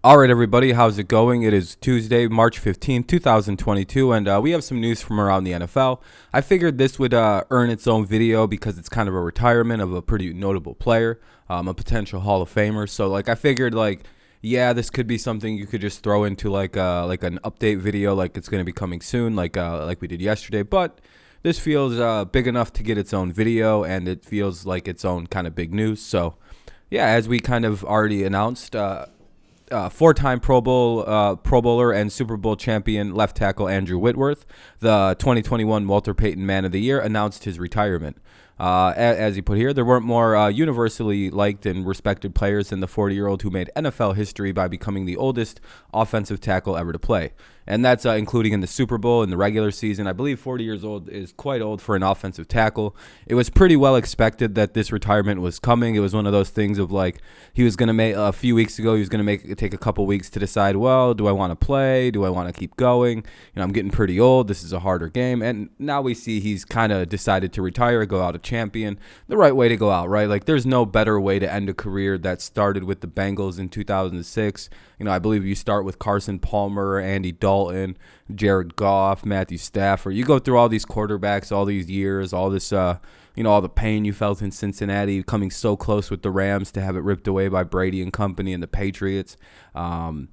All right, everybody, how's it going? It is Tuesday, March 15th, 2022, and we have some news from around the NFL. I figured this would earn its own video because it's kind of a retirement of a pretty notable player, a potential Hall of Famer. So, I figured, yeah, this could be something you could just throw into like an update video, like it's going to be coming soon, like we did yesterday. But this feels big enough to get its own video, and it feels like its own kind of big news. So, yeah, as we kind of already announced. Four-time Pro Bowler and Super Bowl champion left tackle Andrew Whitworth, the 2021 Walter Payton Man of the Year, announced his retirement. As he put here, there weren't more universally liked and respected players than the 40-year-old who made NFL history by becoming the oldest offensive tackle ever to play. And that's including in the Super Bowl in the regular season. I believe 40 years old is quite old for an offensive tackle. It was pretty well expected that this retirement was coming. It was one of those things of he was going to make a few weeks ago. He was going to take a couple weeks to decide, well, do I want to play? Do I want to keep going? I'm getting pretty old. This is a harder game. And now we see he's kind of decided to retire, go out a champion. The right way to go out, right? There's no better way to end a career that started with the Bengals in 2006. I believe you start with Carson Palmer, Andy Dalton, Jared Goff, Matthew Stafford. You go through all these quarterbacks, all these years, all this, all the pain you felt in Cincinnati, coming so close with the Rams to have it ripped away by Brady and company and the Patriots, to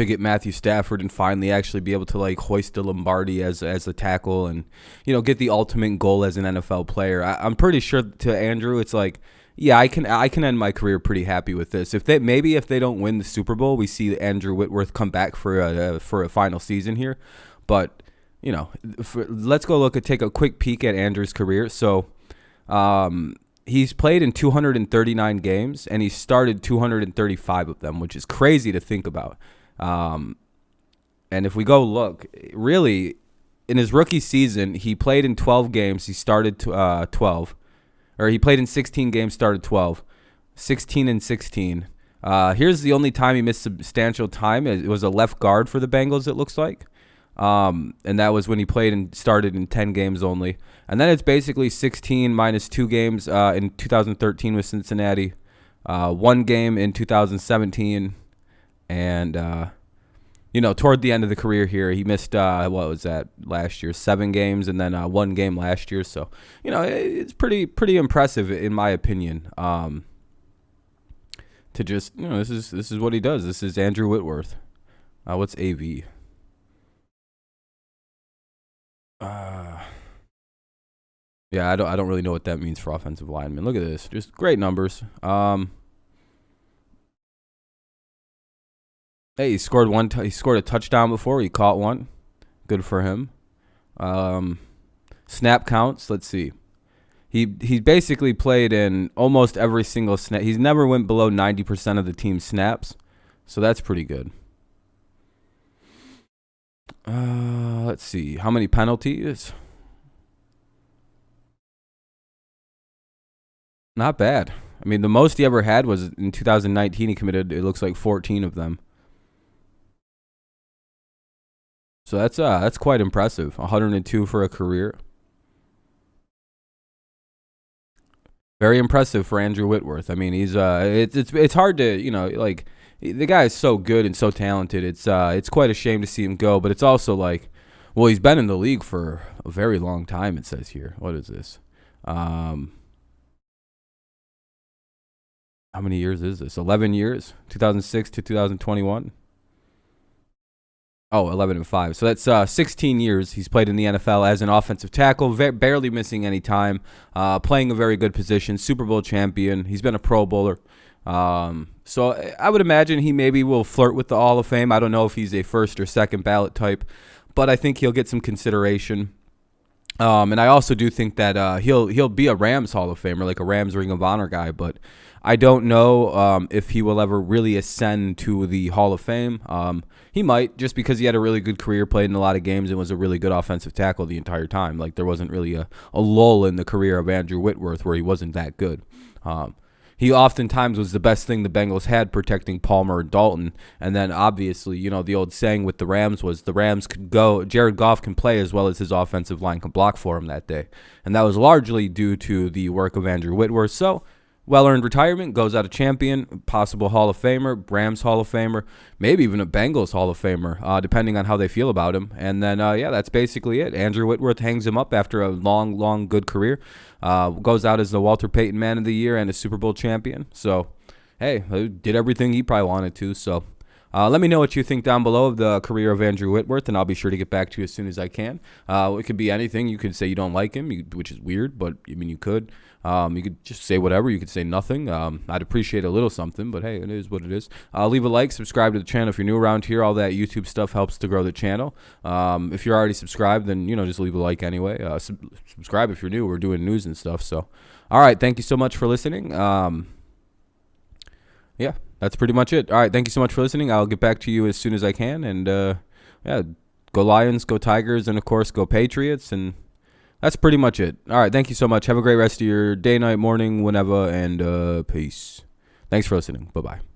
get Matthew Stafford and finally actually be able to hoist the Lombardi as a tackle and, get the ultimate goal as an NFL player. I'm pretty sure to Andrew, it's yeah, I can end my career pretty happy with this. If they don't win the Super Bowl, we see Andrew Whitworth come back for a final season here. But let's go take a quick peek at Andrew's career. So, he's played in 239 games and he started 235 of them, which is crazy to think about. And if we go look, really, in his rookie season, he played in 12 games. He started 12. Or he played in 16 games, started 12. 16 and 16. Here's the only time he missed substantial time. It was a left guard for the Bengals, it looks like. And that was when he played and started in 10 games only. And then it's basically 16 minus 2 games in 2013 with Cincinnati. 1 game in 2017. And, toward the end of the career here, he missed, what was that, last year? 7 games and then 1 game last year. So, it's pretty impressive in my opinion. To just, this is what he does. This is Andrew Whitworth. What's AV? Yeah, I don't really know what that means for offensive linemen. Look at this. Just great numbers. Hey, he scored he scored a touchdown before. He caught one. Good for him. Snap counts. Let's see. He basically played in almost every single snap. He's never went below 90% of the team's snaps, so that's pretty good. Let's see. How many penalties? Not bad. I mean, the most he ever had was in 2019. He committed, it looks like, 14 of them. So that's quite impressive. 102 for a career. Very impressive for Andrew Whitworth. I mean, he's it's hard to, the guy is so good and so talented. It's quite a shame to see him go, but it's also well, he's been in the league for a very long time, it says here. What is this? How many years is this? 11 years, 2006 to 2021. Oh, 11 and 5. So that's 16 years he's played in the NFL as an offensive tackle, barely missing any time, playing a very good position, Super Bowl champion. He's been a Pro Bowler. So I would imagine he maybe will flirt with the Hall of Fame. I don't know if he's a first or second ballot type, but I think he'll get some consideration. And I also do think that he'll be a Rams Hall of Famer, like a Rams Ring of Honor guy, but I don't know if he will ever really ascend to the Hall of Fame. He might, just because he had a really good career, played in a lot of games, and was a really good offensive tackle the entire time. There wasn't really a lull in the career of Andrew Whitworth where he wasn't that good. He oftentimes was the best thing the Bengals had, protecting Palmer and Dalton. And then obviously, the old saying with the Rams was the Rams could go, Jared Goff can play as well as his offensive line can block for him that day. And that was largely due to the work of Andrew Whitworth. So Well-earned retirement, goes out a champion, possible Hall of Famer, Rams Hall of Famer, maybe even a Bengals Hall of Famer, depending on how they feel about him. And then, yeah, that's basically it. Andrew Whitworth hangs him up after a long, good career. Goes out as the Walter Payton Man of the Year and a Super Bowl champion. So, hey, did everything he probably wanted to. So, let me know what you think down below of the career of Andrew Whitworth, and I'll be sure to get back to you as soon as I can. It could be anything. You could say you don't like him, which is weird, but I mean, you could. You could just say whatever. You could say nothing. I'd appreciate a little something, but hey, it is what it is. Leave a like, subscribe to the channel if you're new around here. All that YouTube stuff helps to grow the channel. If you're already subscribed, then, just leave a like anyway. Subscribe if you're new. We're doing news and stuff. So, all right. Thank you so much for listening. Yeah, that's pretty much it. All right, thank you so much for listening. I'll get back to you as soon as I can. And, yeah, go Lions, go Tigers, and, of course, go Patriots. And that's pretty much it. All right, thank you so much. Have a great rest of your day, night, morning, whenever, and peace. Thanks for listening. Bye-bye.